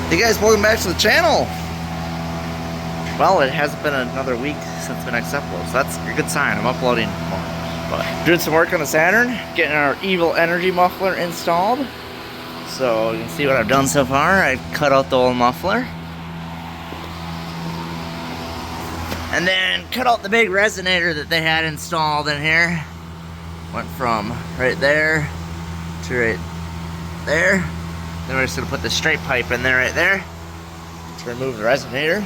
Hey guys, welcome back to the channel. Well, it hasn't been another week since the next upload, so that's a good sign. I'm uploading more. But doing some work on the Saturn, getting our evil energy muffler installed. So you can see what I've done so far. I've cut out the old muffler. And then cut out the big resonator that they had installed in here. Went from right there to right there. Then we're just gonna put the straight pipe in there right there to remove the resonator.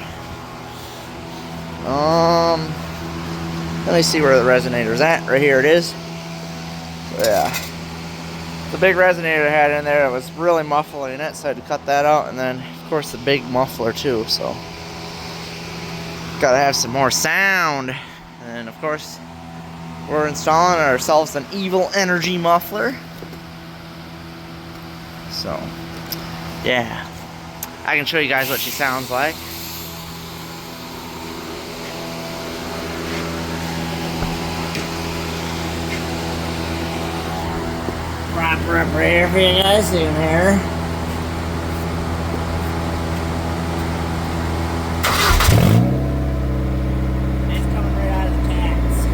Let me see where the resonator's at. Right here it is. So yeah. The big resonator I had in there, it was really muffling it, so I had to cut that out, and then of course the big muffler too, so gotta have some more sound. And of course we're installing ourselves an evil energy muffler. So yeah, I can show you guys what she sounds like. Prop her up right here for you guys in here. It's coming right out of the cats.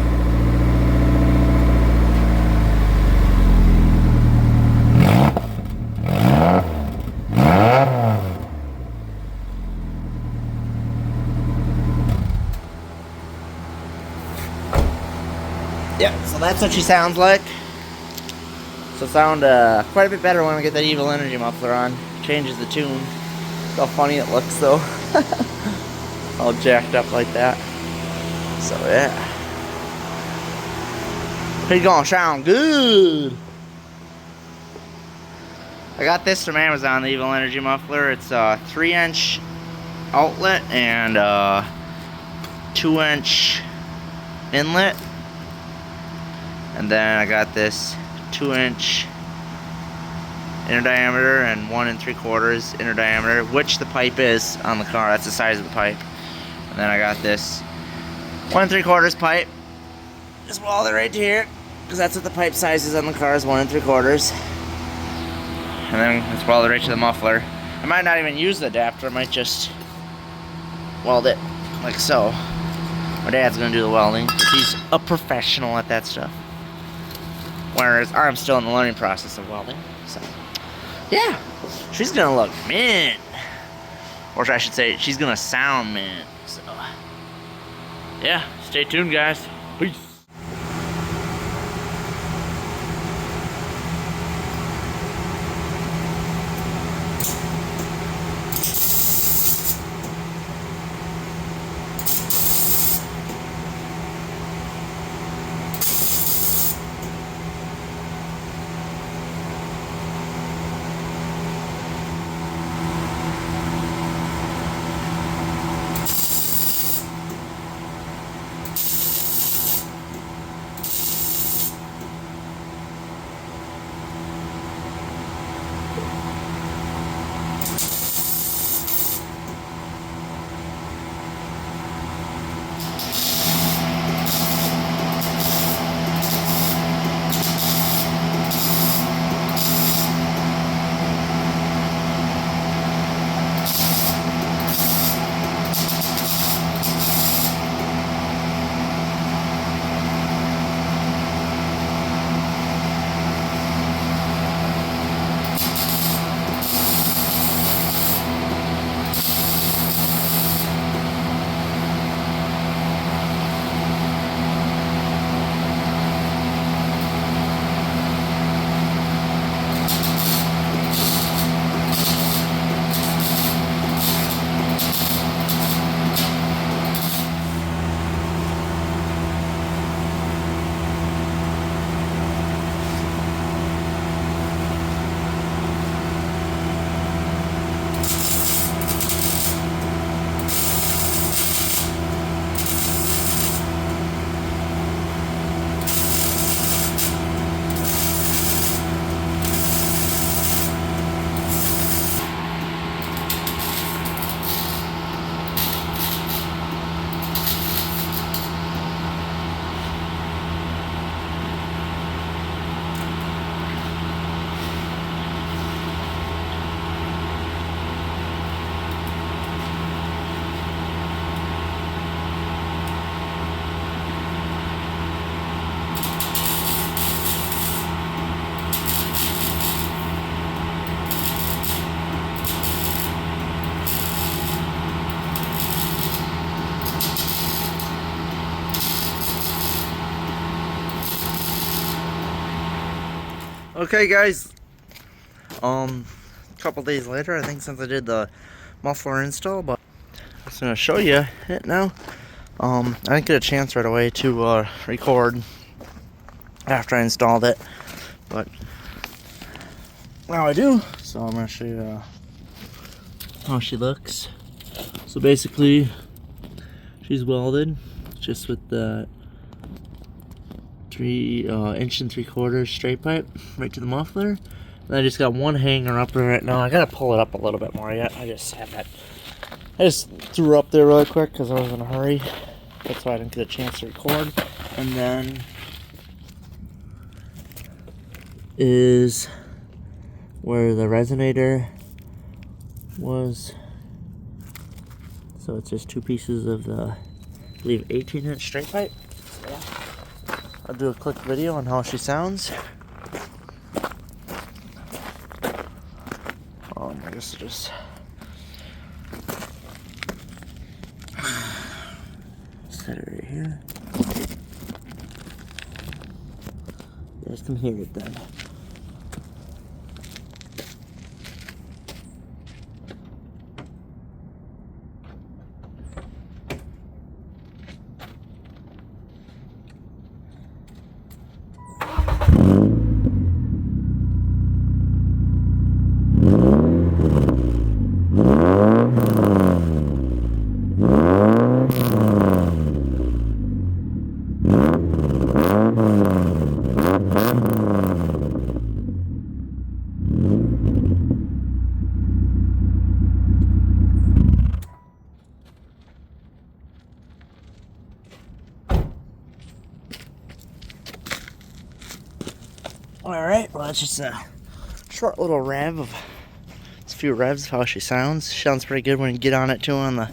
Yep, so that's what she sounds like. So sound quite a bit better when we get that evil energy muffler on. Changes the tune. Look how funny it looks though. All jacked up like that. So yeah. It's gonna sound good. I got this from Amazon, the evil energy muffler. It's a 3-inch outlet and 2-inch inlet. And then I got this 2-inch inner diameter and 1 3/4 inner diameter, which the pipe is on the car. That's the size of the pipe. And then I got this 1 3/4 pipe, just welded right here, because that's what the pipe size is on the car, is 1 3/4. And then it's welded right to the muffler. I might not even use the adapter. I might just weld it like so. My dad's gonna do the welding because he's a professional at that stuff. Whereas I'm still in the learning process of welding. So, yeah. She's gonna look mint. Or I should say, she's gonna sound mint. So, yeah. Stay tuned, guys. Peace. Okay guys, a couple days later, I think, since I did the muffler install, but I'm just gonna show you it now. I didn't get a chance right away to record after I installed it, but now I do, so I'm gonna show you how she looks. So basically, she's welded just with the 3 inch 3/4 straight pipe right to the muffler. And I just got one hanger up there right now. I gotta pull it up a little bit more yet. I just threw her up there really quick because I was in a hurry. That's why I didn't get a chance to record. And then is where the resonator was. So it's just 2 pieces of the, I believe, 18-inch straight pipe. So yeah. I'll do a quick video on how she sounds. I guess I'll just set it right here. You guys can hear it then. Alright, well, that's just a short little rev of, it's a few revs of how she sounds. She sounds pretty good when you get on it too, on the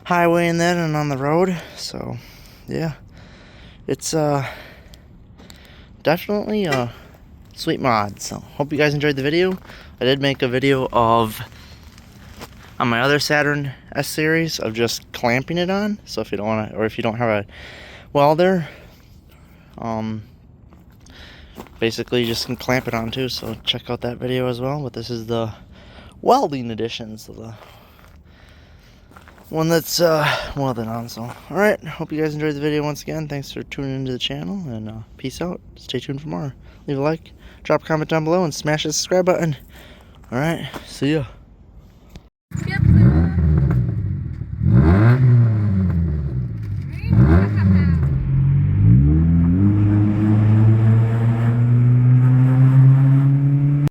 highway and then and on the road. So yeah, it's definitely a sweet mod. So hope you guys enjoyed the video. I did make a video of, on my other Saturn S series, of just clamping it on. So if you don't want to, or if you don't have a welder, basically you just can clamp it on too, so check out that video as well. But this is the welding edition, so the one that's welded on. So alright, hope you guys enjoyed the video once again. Thanks for tuning into the channel, and peace out. Stay tuned for more. Leave a like, drop a comment down below, and smash the subscribe button. Alright, see ya.